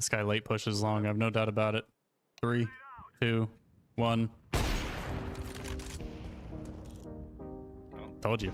This guy late pushes long. I have no doubt about it. 3, 2, 1. Told you.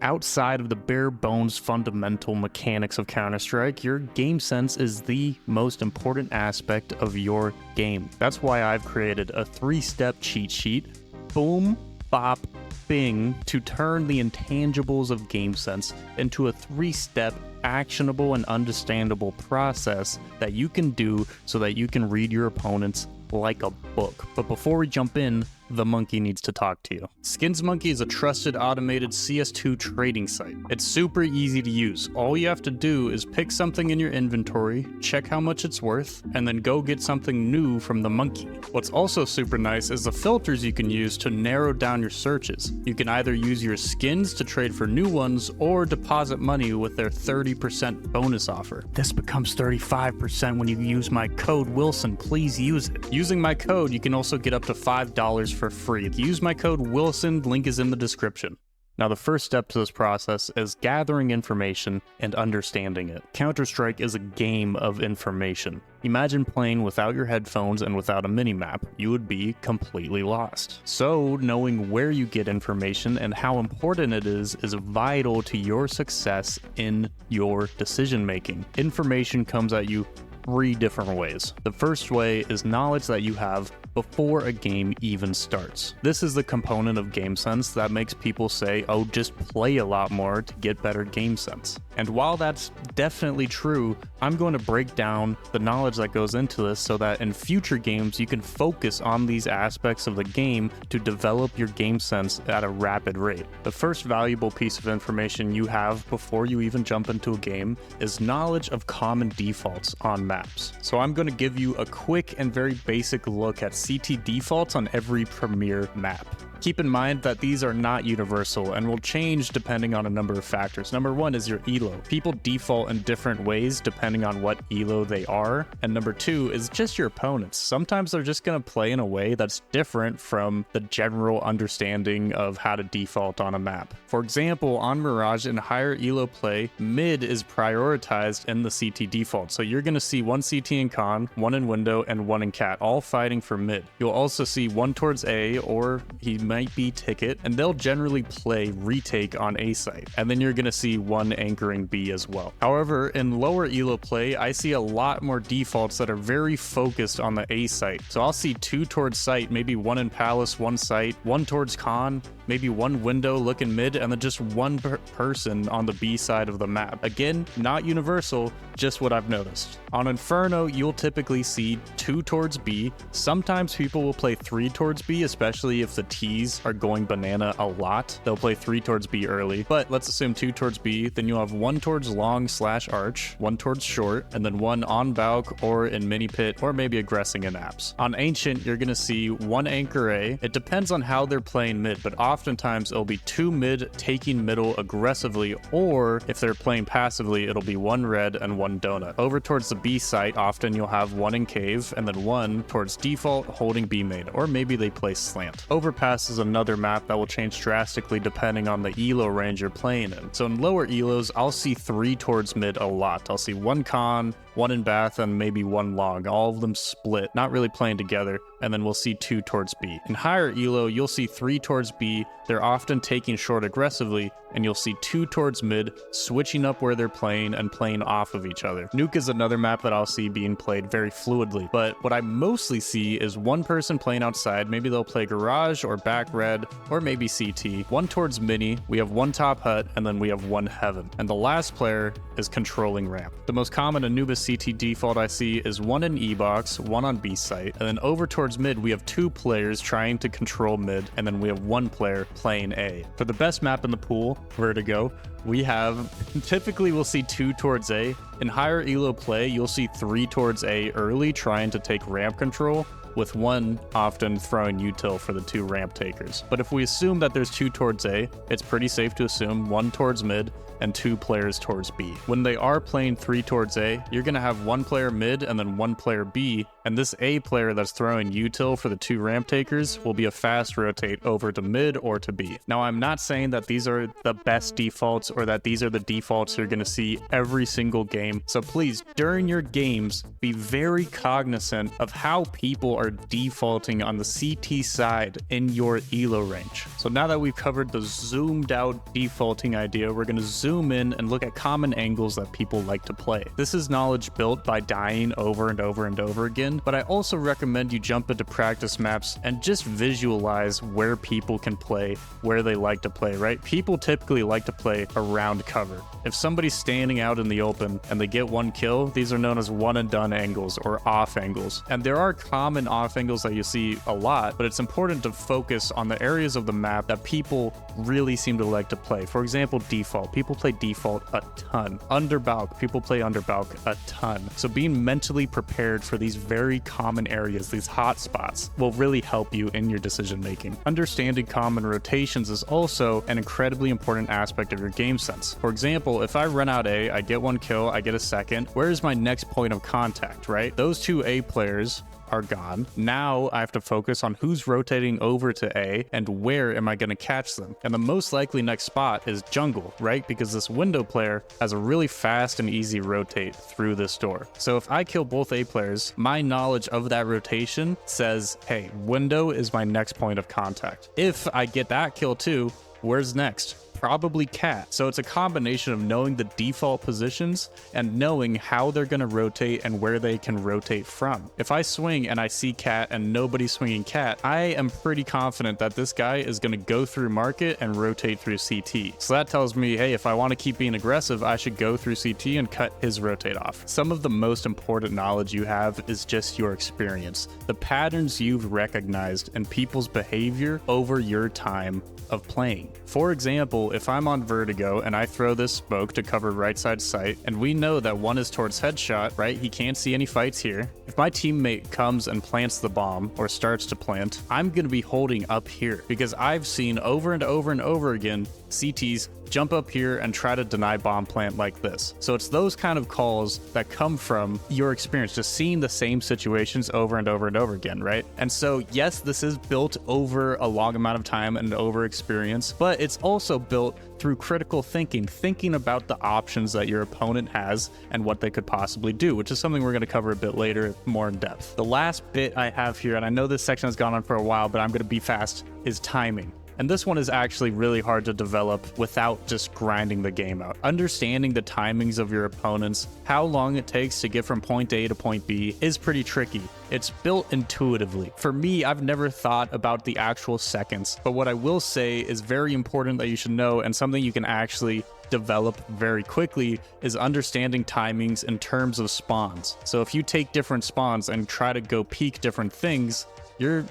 Outside of the bare bones fundamental mechanics of Counter-Strike, your game sense is the most important aspect of your game. That's why I've created a 3-step cheat sheet. Boom, bop, bing, to turn the intangibles of game sense into a 3-step actionable and understandable process that you can do so that you can read your opponents like a book. But before we jump in, the monkey needs to talk to you. Skins Monkey is a trusted automated CS2 trading site. It's super easy to use. All you have to do is pick something in your inventory, check how much it's worth, and then go get something new from the monkey. What's also super nice is the filters you can use to narrow down your searches. You can either use your skins to trade for new ones or deposit money with their 30% bonus offer. This becomes 35% when you use my code Wilson. Please use it. Using my code, you can also get up to $5 for free. Use my code Wilson, link is in the description. Now the first step to this process is gathering information and understanding it. Counter-Strike is a game of information. Imagine playing without your headphones and without a minimap. You would be completely lost. So knowing where you get information and how important it is vital to your success in your decision making. Information comes at you 3 different ways. The first way is knowledge that you have before a game even starts. This is the component of game sense that makes people say, oh, just play a lot more to get better game sense. And while that's definitely true, I'm going to break down the knowledge that goes into this so that in future games you can focus on these aspects of the game to develop your game sense at a rapid rate. The first valuable piece of information you have before you even jump into a game is knowledge of common defaults on maps. So I'm going to give you a quick and very basic look at CT defaults on every Premier map. Keep in mind that these are not universal and will change depending on a number of factors. Number 1 is your elo. People default in different ways depending on what elo they are. And number 2 is just your opponents. Sometimes they're just going to play in a way that's different from the general understanding of how to default on a map. For example, on Mirage in higher elo play, mid is prioritized in the CT default. So you're going to see 1 CT in con, 1 in window, and 1 in cat, all fighting for mid. You'll also see 1 towards A, or he might be ticket, and they'll generally play retake on A site. And then you're going to see 1 anchoring B as well. However, in lower elo play, I see a lot more defaults that are very focused on the A site. So I'll see 2 towards site, maybe 1 in palace, 1 site, 1 towards con, maybe 1 window looking mid, and then just 1 person on the B side of the map. Again, not universal, just what I've noticed. On Inferno, you'll typically see 2 towards B. Sometimes people will play 3 towards B, especially if the T's are going banana a lot. They'll play 3 towards B early, but let's assume 2 towards B, then you'll have 1 towards long / arch, 1 towards short, and then 1 on Valk or in mini pit, or maybe aggressing in apps. On Ancient, you're gonna see 1 anchor A. It depends on how they're playing mid, but oftentimes it'll be 2 mid taking middle aggressively, or if they're playing passively, it'll be 1 red and 1 donut. Over towards the B site, often you'll have 1 in cave, and then 1 towards default holding B main, or maybe they play slant. Overpass is another map that will change drastically depending on the elo range you're playing in. So in lower elos, I'll see 3 towards mid a lot. I'll see 1 con, 1 in bath, and maybe 1 long. All of them split, not really playing together, and then we'll see 2 towards B. In higher elo, you'll see 3 towards B. They're often taking short aggressively, and you'll see 2 towards mid, switching up where they're playing and playing off of each other. Nuke is another map that I'll see being played very fluidly, but what I mostly see is 1 person playing outside. Maybe they'll play garage or back red, or maybe CT. 1 towards mini, we have 1 top hut, and then we have 1 heaven. And the last player is controlling ramp. The most common Anubis CT default I see is 1 in E box, 1 on B site, and then over towards mid, we have 2 players trying to control mid, and then we have 1 player playing A. For the best map in the pool, Vertigo, we have, typically we'll see 2 towards A. In higher elo play, you'll see 3 towards A early trying to take ramp control, with 1 often throwing util for the 2 ramp takers. But if we assume that there's 2 towards A, it's pretty safe to assume 1 towards mid and 2 players towards B. When they are playing 3 towards A, you're gonna have 1 player mid and then 1 player B, and and this A player that's throwing util for the 2 ramp takers will be a fast rotate over to mid or to B. Now, I'm not saying that these are the best defaults or that these are the defaults you're going to see every single game, so please, during your games, be very cognizant of how people are defaulting on the CT side in your elo range. So now that we've covered the zoomed out defaulting idea, we're going to zoom in and look at common angles that people like to play. This is knowledge built by dying over and over and over again, but I also recommend you jump into practice maps and just visualize where people can play, where they like to play, right? People typically like to play around cover. If somebody's standing out in the open and they get 1 kill, these are known as one and done angles or off angles. And there are common off angles that you see a lot, but it's important to focus on the areas of the map that people really seem to like to play. For example, default. People play default a ton. Underbalk. People play underbalk a ton. So being mentally prepared for these very common areas, these hot spots, will really help you in your decision making. Understanding common rotations is also an incredibly important aspect of your game sense. For example, if I run out A, I get 1 kill, I get a second, where is my next point of contact, right? Those 2 A players are gone. Now I have to focus on who's rotating over to A and where am I going to catch them. And the most likely next spot is jungle, right? Because this window player has a really fast and easy rotate through this door. So if I kill both A players, my knowledge of that rotation says, hey, window is my next point of contact. If I get that kill too, where's next? Probably cat. So it's a combination of knowing the default positions and knowing how they're going to rotate and where they can rotate from. If I swing and I see cat and nobody's swinging cat, I am pretty confident that this guy is going to go through market and rotate through CT. So that tells me, hey, if I want to keep being aggressive, I should go through CT and cut his rotate off. Some of the most important knowledge you have is just your experience, the patterns you've recognized and people's behavior over your time of playing. For example, if I'm on Vertigo and I throw this smoke to cover right side sight, and we know that one is towards headshot, right? He can't see any fights here. If my teammate comes and plants the bomb or starts to plant, I'm going to be holding up here because I've seen over and over and over again CTs jump up here and try to deny bomb plant like this. So it's those kind of calls that come from your experience, just seeing the same situations over and over and over again, right? And so yes, this is built over a long amount of time and over experience, but it's also built through critical thinking, thinking about the options that your opponent has and what they could possibly do, which is something we're going to cover a bit later, more in depth. The last bit I have here, and I know this section has gone on for a while, but I'm going to be fast, is timing. And this one is actually really hard to develop without just grinding the game out. Understanding the timings of your opponents, how long it takes to get from point A to point B is pretty tricky. It's built intuitively. For me, I've never thought about the actual seconds, but what I will say is very important that you should know, and something you can actually develop very quickly, is understanding timings in terms of spawns. So if you take different spawns and try to go peek different things, you're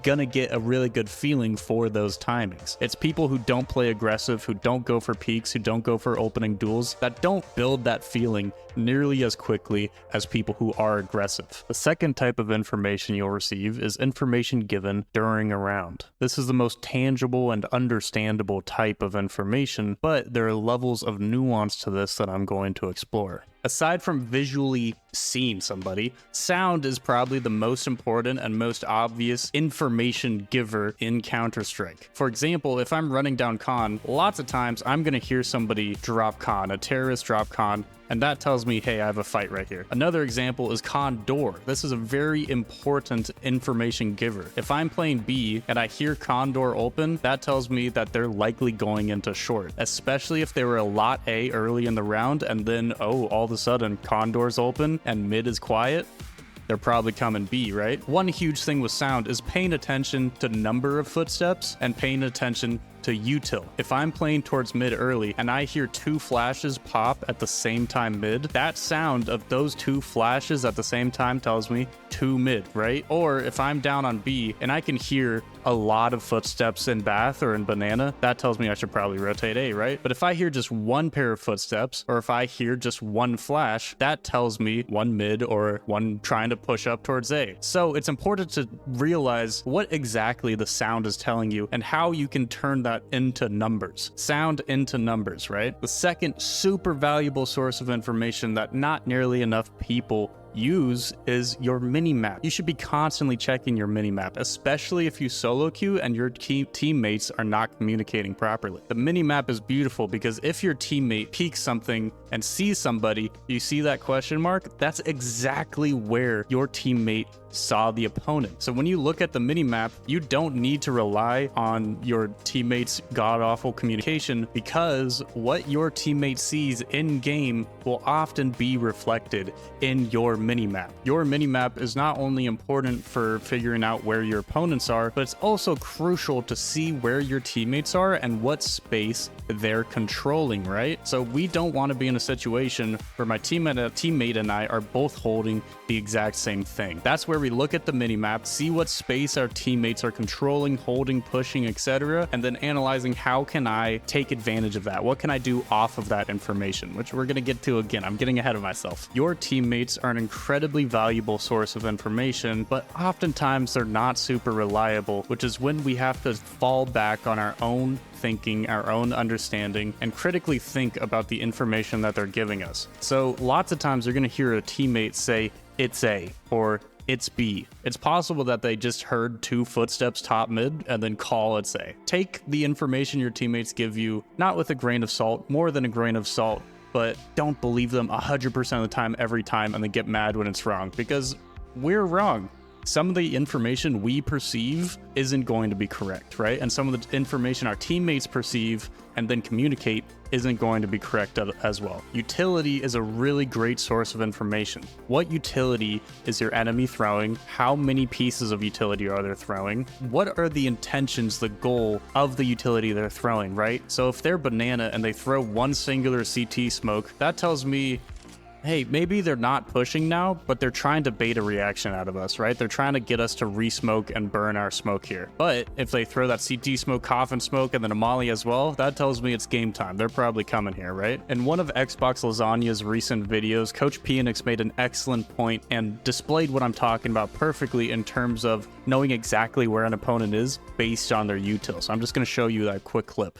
gonna get a really good feeling for those timings. It's people who don't play aggressive, who don't go for peaks, who don't go for opening duels, that don't build that feeling nearly as quickly as people who are aggressive. The second type of information you'll receive is information given during a round. This is the most tangible and understandable type of information, but there are levels of nuance to this that I'm going to explore. Aside from visually seeing somebody, sound is probably the most important and most obvious information giver in Counter-Strike. For example, if I'm running down con, lots of times I'm going to hear somebody drop con, a terrorist drop con, and that tells me, hey, I have a fight right here. Another example is con door. This is a very important information giver. If I'm playing B and I hear con door open, that tells me that they're likely going into short, especially if they were a lot A early in the round and then, oh, all of a sudden con door's open and mid is quiet. They're probably coming B, right? One huge thing with sound is paying attention to number of footsteps and paying attention to util. If I'm playing towards mid early and I hear 2 flashes pop at the same time mid, that sound of those 2 flashes at the same time tells me 2 mid, right? Or if I'm down on B and I can hear a lot of footsteps in bath or in banana, that tells me I should probably rotate A, right? But if I hear just 1 pair of footsteps, or if I hear just 1 flash, that tells me 1 mid or 1 trying to push up towards A. So it's important to realize what exactly the sound is telling you and how you can turn that into numbers. Sound into numbers, right? The second super valuable source of information that not nearly enough people use is your mini-map. You should be constantly checking your mini-map, especially if you solo queue and your teammates are not communicating properly. The mini-map is beautiful because if your teammate peeks something and sees somebody, you see that question mark, that's exactly where your teammate saw the opponent. So when you look at the mini-map, you don't need to rely on your teammates' god-awful communication, because what your teammate sees in-game will often be reflected in your mini-map. Your mini-map is not only important for figuring out where your opponents are, but it's also crucial to see where your teammates are and what space they're controlling, right? So we don't want to be in a situation where my teammate and I are both holding the exact same thing. That's where we look at the mini-map, see what space our teammates are controlling, holding, pushing, etc., and then analyzing how can I take advantage of that? What can I do off of that information? Which we're going to get to again. I'm getting ahead of myself. Your teammates are an incredibly valuable source of information, but oftentimes they're not super reliable, which is when we have to fall back on our own thinking, our own understanding, and critically think about the information that they're giving us. So lots of times you're going to hear a teammate say, "It's A," or "It's B." It's possible that they just heard 2 footsteps top mid and then call it's A. Take the information your teammates give you, not with a grain of salt, more than a grain of salt, but don't believe them 100% of the time, every time, and then get mad when it's wrong, because we're wrong. Some of the information we perceive isn't going to be correct, right? And some of the information our teammates perceive and then communicate isn't going to be correct as well. Utility is a really great source of information. What utility is your enemy throwing? How many pieces of utility are they throwing? What are the intentions, the goal of the utility they're throwing, right? So if they're banana and they throw one singular CT smoke, that tells me, hey, maybe they're not pushing now, but they're trying to bait a reaction out of us, right? They're trying to get us to re-smoke and burn our smoke here. But if they throw that CT smoke, coffin smoke, and then a molly as well, that tells me it's game time. They're probably coming here, right? In one of Xbox Lasagna's recent videos, Coach Phoenix made an excellent point and displayed what I'm talking about perfectly in terms of knowing exactly where an opponent is based on their util. So I'm just going to show you that quick clip.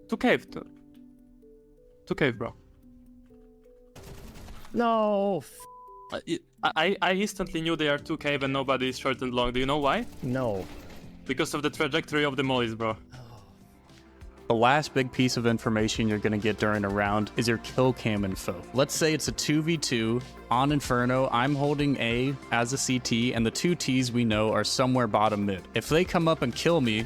To cave, bro. No. I instantly knew they are 2 cave and nobody is short and long. Do you know why? No. Because of the trajectory of the mollies, bro. The last big piece of information you're going to get during a round is your kill cam info. Let's say it's a 2v2 on Inferno. I'm holding A as a CT, and the 2 Ts we know are somewhere bottom mid. If they come up and kill me,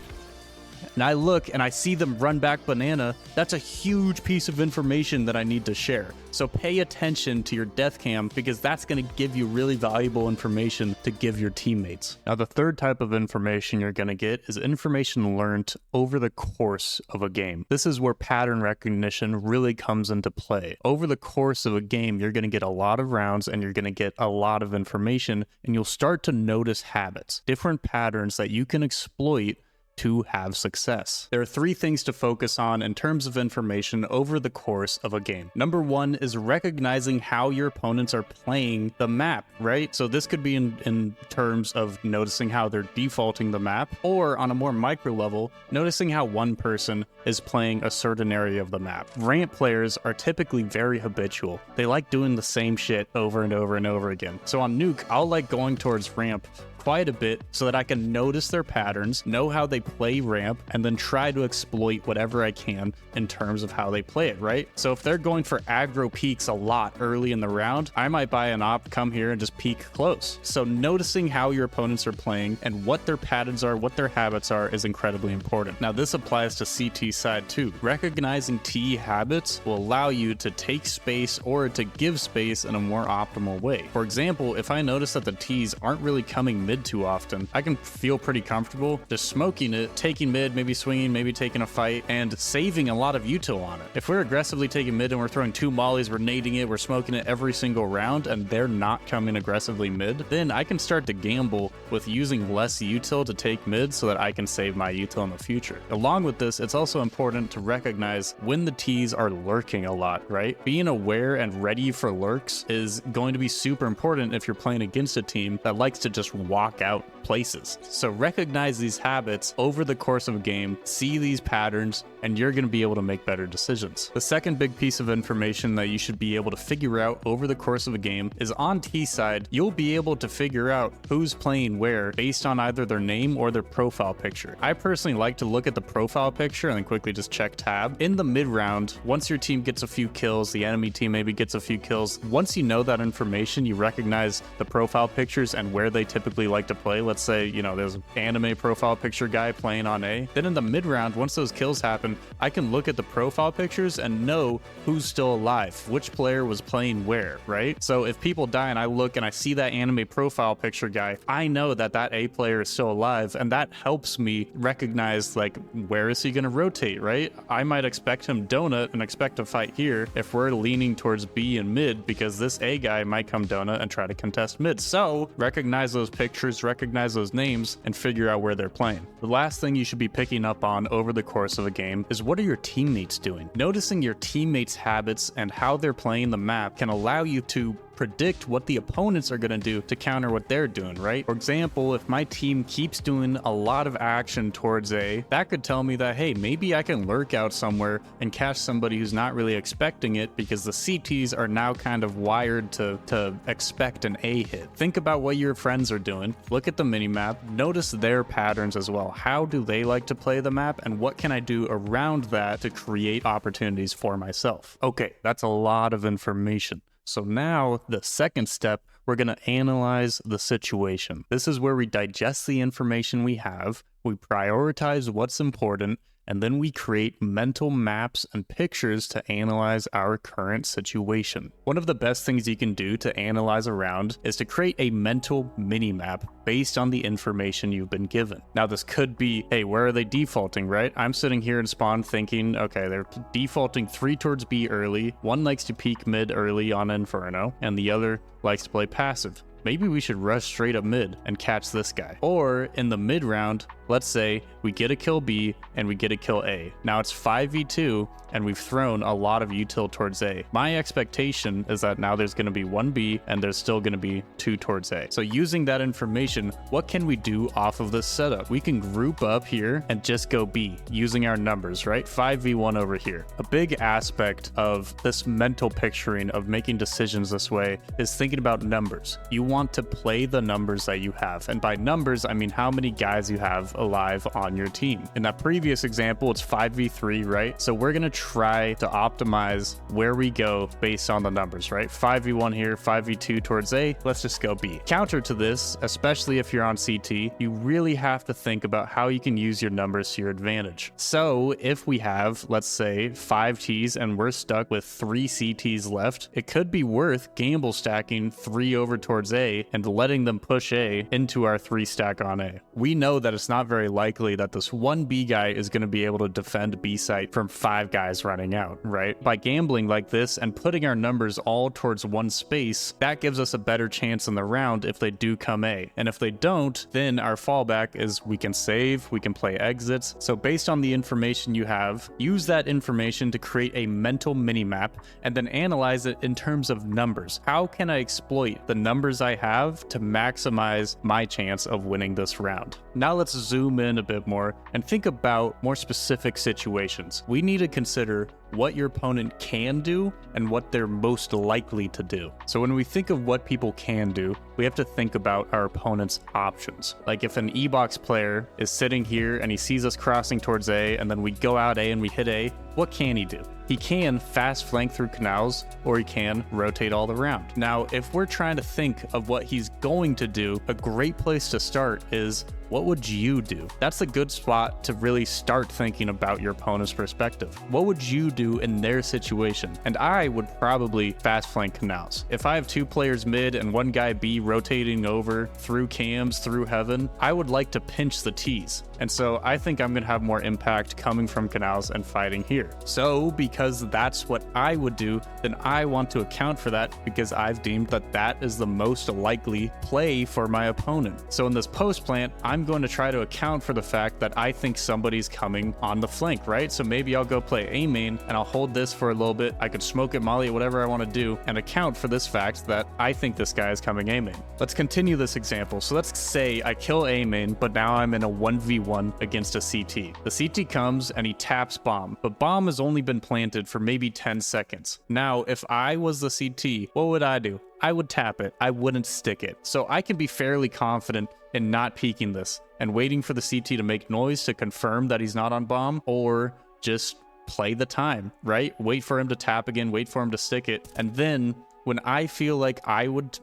and I look and I see them run back banana, that's a huge piece of information that I need to share. So pay attention to your death cam, because that's going to give you really valuable information to give your teammates. Now, the third type of information you're going to get is information learned over the course of a game. This is where pattern recognition really comes into play. Over the course of a game, you're going to get a lot of rounds and you're going to get a lot of information, and you'll start to notice habits, different patterns that you can exploit to have success. There are 3 things to focus on in terms of information over the course of a game. Number 1 is recognizing how your opponents are playing the map, right? So this could be in terms of noticing how they're defaulting the map, or on a more micro level, noticing how one person is playing a certain area of the map. Ramp players are typically very habitual. They like doing the same shit over and over and over again. So on Nuke, I'll like going towards ramp quite a bit so that I can notice their patterns, know how they play ramp, and then try to exploit whatever I can in terms of how they play it, right? So if they're going for aggro peaks a lot early in the round, I might buy an op, come here, and just peek close. So noticing how your opponents are playing and what their patterns are, what their habits are, is incredibly important. Now, this applies to CT side too. Recognizing T habits will allow you to take space or to give space in a more optimal way. For example, if I notice that the Ts aren't really coming mid too often, I can feel pretty comfortable just smoking it, taking mid, maybe swinging, maybe taking a fight, and saving a lot of util on it. If we're aggressively taking mid and we're throwing 2 mollies, we're nading it, we're smoking it every single round, and they're not coming aggressively mid, then I can start to gamble with using less util to take mid so that I can save my util in the future. Along with this, it's also important to recognize when the Ts are lurking a lot, right? Being aware and ready for lurks is going to be super important if you're playing against a team that likes to just walk out places. So recognize these habits over the course of a game, see these patterns, and you're going to be able to make better decisions. The second big piece of information that you should be able to figure out over the course of a game is on T side, you'll be able to figure out who's playing where based on either their name or their profile picture. I personally like to look at the profile picture and then quickly just check tab. In the mid round, once your team gets a few kills, the enemy team maybe gets a few kills, once you know that information, you recognize the profile pictures and where they typically like to play. Let's say, you know, there's an anime profile picture guy playing on A. Then in the mid round, once those kills happen, I can look at the profile pictures and know who's still alive, which player was playing where, right? So if people die and I look and I see that anime profile picture guy, I know that that A player is still alive, and that helps me recognize, like, where is he going to rotate, right? I might expect him donut and expect to fight here if we're leaning towards B and mid, because this A guy might come donut and try to contest mid. So recognize those pictures, recognize those names, and figure out where they're playing. The last thing you should be picking up on over the course of a game is, what are your teammates doing? Noticing your teammates' habits and how they're playing the map can allow you to predict what the opponents are going to do to counter what they're doing, right? For example, if my team keeps doing a lot of action towards A, that could tell me that, hey, maybe I can lurk out somewhere and catch somebody who's not really expecting it, because the CTs are now kind of wired to expect an A hit. Think about what your friends are doing, look at the minimap, notice their patterns as well. How do they like to play the map, and what can I do around that to create opportunities for myself? Okay, that's a lot of information. So now the second step, we're going to analyze the situation. This is where we digest the information we have, we prioritize what's important, and then we create mental maps and pictures to analyze our current situation. One of the best things you can do to analyze a round is to create a mental mini-map based on the information you've been given. Now this could be, hey, where are they defaulting, right? I'm sitting here in spawn thinking, okay, they're defaulting 3 towards B early, one likes to peek mid early on Inferno, and the other likes to play passive. Maybe we should rush straight up mid and catch this guy. Or in the mid round, let's say we get a kill B and we get a kill A. Now it's 5v2 and we've thrown a lot of util towards A. My expectation is that now there's going to be 1 B and there's still going to be 2 towards A. So using that information, what can we do off of this setup? We can group up here and just go B using our numbers, right? 5v1 over here. A big aspect of this mental picturing of making decisions this way is thinking about numbers. You want to play the numbers that you have. And by numbers, I mean how many guys you have alive on your team. In that previous example, it's 5v3, right? So we're going to try to optimize where we go based on the numbers, right? 5v1 here, 5v2 towards A, let's just go B. Counter to this, especially if you're on CT, you really have to think about how you can use your numbers to your advantage. So if we have, let's say, 5 Ts and we're stuck with 3 CTs left, it could be worth gamble stacking 3 over towards A and letting them push A into our 3 stack on A. We know that it's not very likely that this 1 B guy is going to be able to defend B site from 5 guys running out, right? By gambling like this and putting our numbers all towards one space, that gives us a better chance in the round if they do come A. And if they don't, then our fallback is we can save, we can play exits. So based on the information you have, use that information to create a mental mini-map and then analyze it in terms of numbers. How can I exploit the numbers I have to maximize my chance of winning this round? Now let's zoom in a bit more and think about more specific situations. We need to consider what your opponent can do and what they're most likely to do. So when we think of what people can do, we have to think about our opponent's options. Like if an E-box player is sitting here and he sees us crossing towards A and then we go out A and we hit A, what can he do? He can fast flank through canals, or he can rotate all around. Now, if we're trying to think of what he's going to do, a great place to start is, what would you do? That's a good spot to really start thinking about your opponent's perspective. What would you do in their situation? And I would probably fast flank canals. If I have 2 players mid and 1 guy B rotating over through cams, through heaven, I would like to pinch the T's. And so I think I'm going to have more impact coming from canals and fighting here. So because that's what I would do, then I want to account for that because I've deemed that that is the most likely play for my opponent. So in this post plant, I'm going to try to account for the fact that I think somebody's coming on the flank, right? So maybe I'll go play A main and I'll hold this for a little bit. I could smoke it, molly it, whatever I want to do, and account for this fact that I think this guy is coming A main. main. Let's continue this example. So let's say I kill A main, but now I'm in a 1v1 against a CT. The CT comes and he taps bomb, but bomb has only been planted for maybe 10 seconds. Now, if I was the CT, what would I do? I would tap it. I wouldn't stick it. So I can be fairly confident in not peeking this and waiting for the CT to make noise to confirm that he's not on bomb, or just play the time, right? Wait for him to tap again, wait for him to stick it. And then when I feel like I would,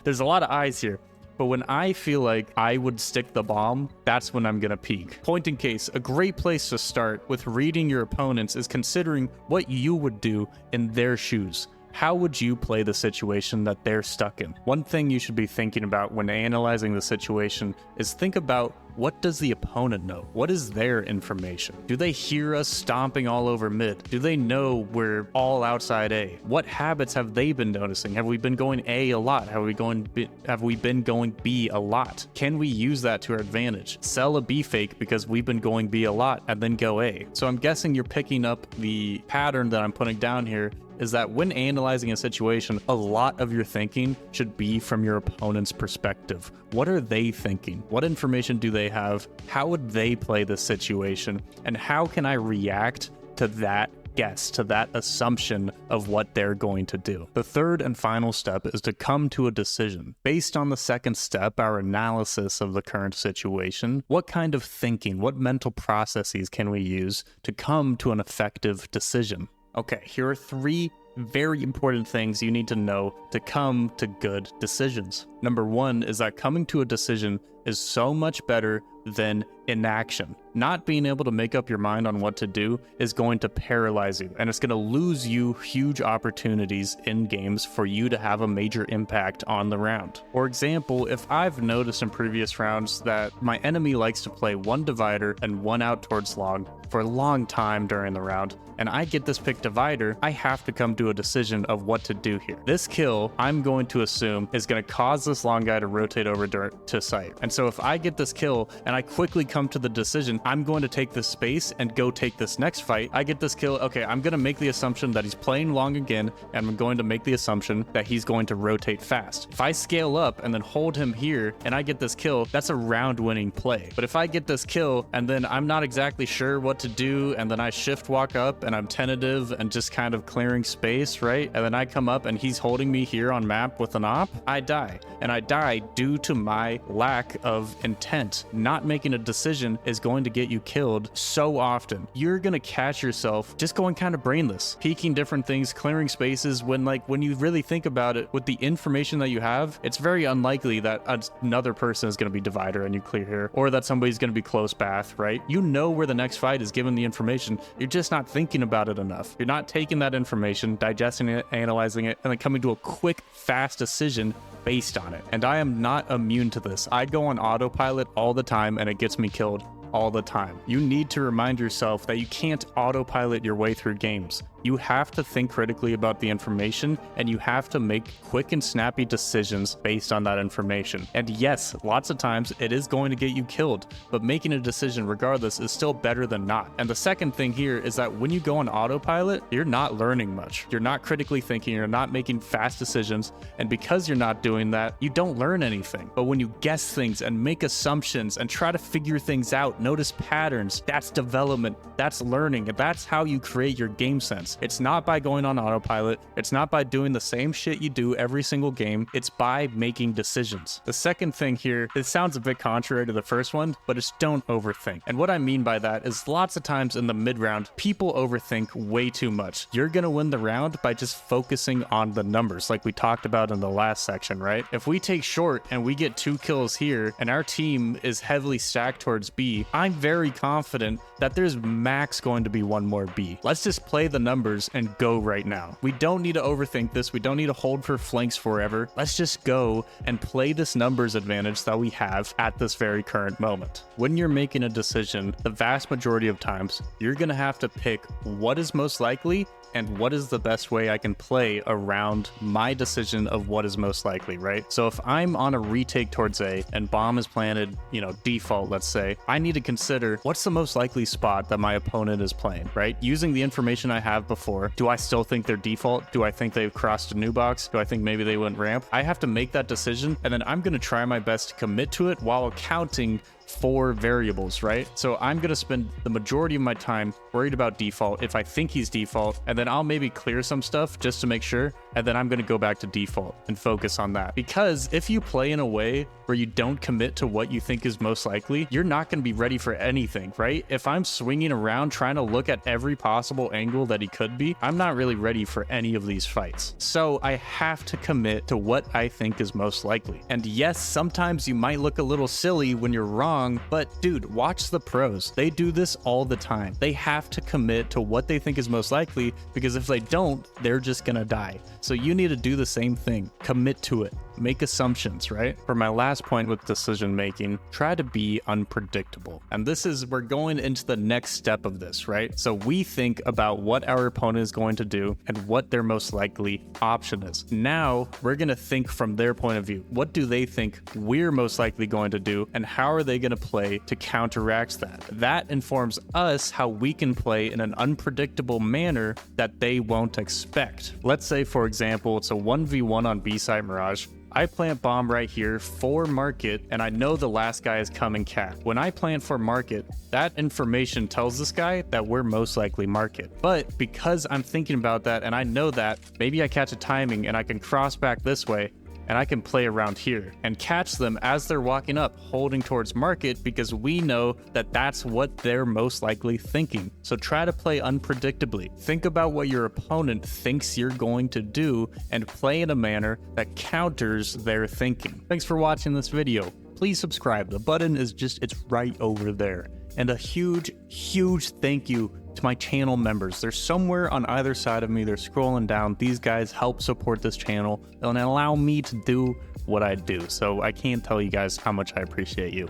there's a lot of eyes here, but when I feel like I would stick the bomb, that's when I'm gonna peek. Point in case, a great place to start with reading your opponents is considering what you would do in their shoes. How would you play the situation that they're stuck in? One thing you should be thinking about when analyzing the situation is think about, what does the opponent know? What is their information? Do they hear us stomping all over mid? Do they know we're all outside A? What habits have they been noticing? Have we been going A a lot? Have we been going B a lot? Can we use that to our advantage? Sell a B fake because we've been going B a lot and then go A. So I'm guessing you're picking up the pattern that I'm putting down here, is that when analyzing a situation, a lot of your thinking should be from your opponent's perspective. What are they thinking? What information do they have? How would they play this situation? And how can I react to that guess, to that assumption of what they're going to do? The third and final step is to come to a decision. Based on the second step, our analysis of the current situation, what kind of thinking, what mental processes can we use to come to an effective decision? Okay, here are 3 very important things you need to know to come to good decisions. Number 1 is that coming to a decision is so much better than inaction. Not being able to make up your mind on what to do is going to paralyze you, and it's going to lose you huge opportunities in games for you to have a major impact on the round. For example, if I've noticed in previous rounds that my enemy likes to play 1 divider and 1 out towards long for a long time during the round, and I get this pick divider, I have to come to a decision of what to do here. This kill, I'm going to assume, is going to cause this long guy to rotate over to site. And so if I get this kill and I quickly come to the decision, I'm going to take this space and go take this next fight. I get this kill, okay, I'm going to make the assumption that he's playing long again, and I'm going to make the assumption that he's going to rotate fast. If I scale up and then hold him here and I get this kill, that's a round winning play. But if I get this kill and then I'm not exactly sure what to do, and then I shift walk up and I'm tentative and just kind of clearing space, right? And then I come up and he's holding me here on map with an op, I die. And I die due to my lack of intent. Not making a decision is going to get you killed so often. You're gonna catch yourself just going kind of brainless, peeking different things, clearing spaces, when you really think about it, with the information that you have, it's very unlikely that another person is gonna be divider and you clear here, or that somebody's gonna be close path, right? You know where the next fight is given the information. You're just not thinking about it enough. You're not taking that information, digesting it, analyzing it, and then coming to a quick, fast decision based on it. And I am not immune to this. I go on autopilot all the time and it gets me killed all the time. You need to remind yourself that you can't autopilot your way through games. You have to think critically about the information, and you have to make quick and snappy decisions based on that information. And yes, lots of times it is going to get you killed, but making a decision regardless is still better than not. And the second thing here is that when you go on autopilot, you're not learning much. You're not critically thinking, you're not making fast decisions, and because you're not doing that, you don't learn anything. But when you guess things and make assumptions and try to figure things out, notice patterns, that's development, that's learning, and that's how you create your game sense. It's not by going on autopilot. It's not by doing the same shit you do every single game. It's by making decisions. The second thing here, it sounds a bit contrary to the first one, but it's don't overthink. And what I mean by that is lots of times in the mid round, people overthink way too much. You're gonna win the round by just focusing on the numbers, like we talked about in the last section, right? If we take short and we get 2 kills here and our team is heavily stacked towards B, I'm very confident that there's max going to be 1 more B. Let's just play the numbers and go right now. We don't need to overthink this. We don't need to hold for flanks forever. Let's just go and play this numbers advantage that we have at this very current moment. When you're making a decision, the vast majority of times, you're gonna have to pick what is most likely and what is the best way I can play around my decision of what is most likely, right? So if I'm on a retake towards A and bomb is planted, default, let's say, I need to consider what's the most likely spot that my opponent is playing, right? Using the information I have have before. Do I still think they're default? Do I think they've crossed a new box? Do I think maybe they went ramp? I have to make that decision, and then I'm going to try my best to commit to it while accounting for variables, right? So I'm going to spend the majority of my time worried about default if I think he's default, and then I'll maybe clear some stuff just to make sure, and then I'm going to go back to default and focus on that. Because if you play in a way where you don't commit to what you think is most likely, you're not going to be ready for anything, right? If I'm swinging around trying to look at every possible angle that he could be, I'm not really ready for any of these fights. So I have to commit to what I think is most likely. And yes, sometimes you might look a little silly when you're wrong, but dude, watch the pros. They do this all the time. They have to commit to what they think is most likely, because if they don't, they're just gonna die. So you need to do the same thing. Commit to it. Make assumptions, right? For my last point with decision making, try to be unpredictable. And this is, we're going into the next step of this, right? So we think about what our opponent is going to do and what their most likely option is. Now we're going to think from their point of view. What do they think we're most likely going to do, and how are they going to play to counteract that? That informs us how we can play in an unpredictable manner that they won't expect. Let's say, for example, it's a 1v1 on B-side Mirage. I plant bomb right here for market, and I know the last guy is coming cat. When I plant for market, that information tells this guy that we're most likely market. But because I'm thinking about that and I know that, maybe I catch a timing and I can cross back this way, and I can play around here and catch them as they're walking up, holding towards market, because we know that that's what they're most likely thinking. So try to play unpredictably. Think about what your opponent thinks you're going to do and play in a manner that counters their thinking. Thanks for watching this video. Please subscribe. The button is it's right over there. And a huge, huge thank you to my channel members. They're somewhere on either side of me. They're scrolling down. These guys help support this channel and allow me to do what I do. So I can't tell you guys how much I appreciate you.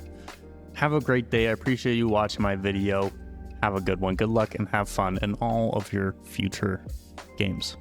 Have a great day. I appreciate you watching my video. Have a good one. Good luck and have fun in all of your future games.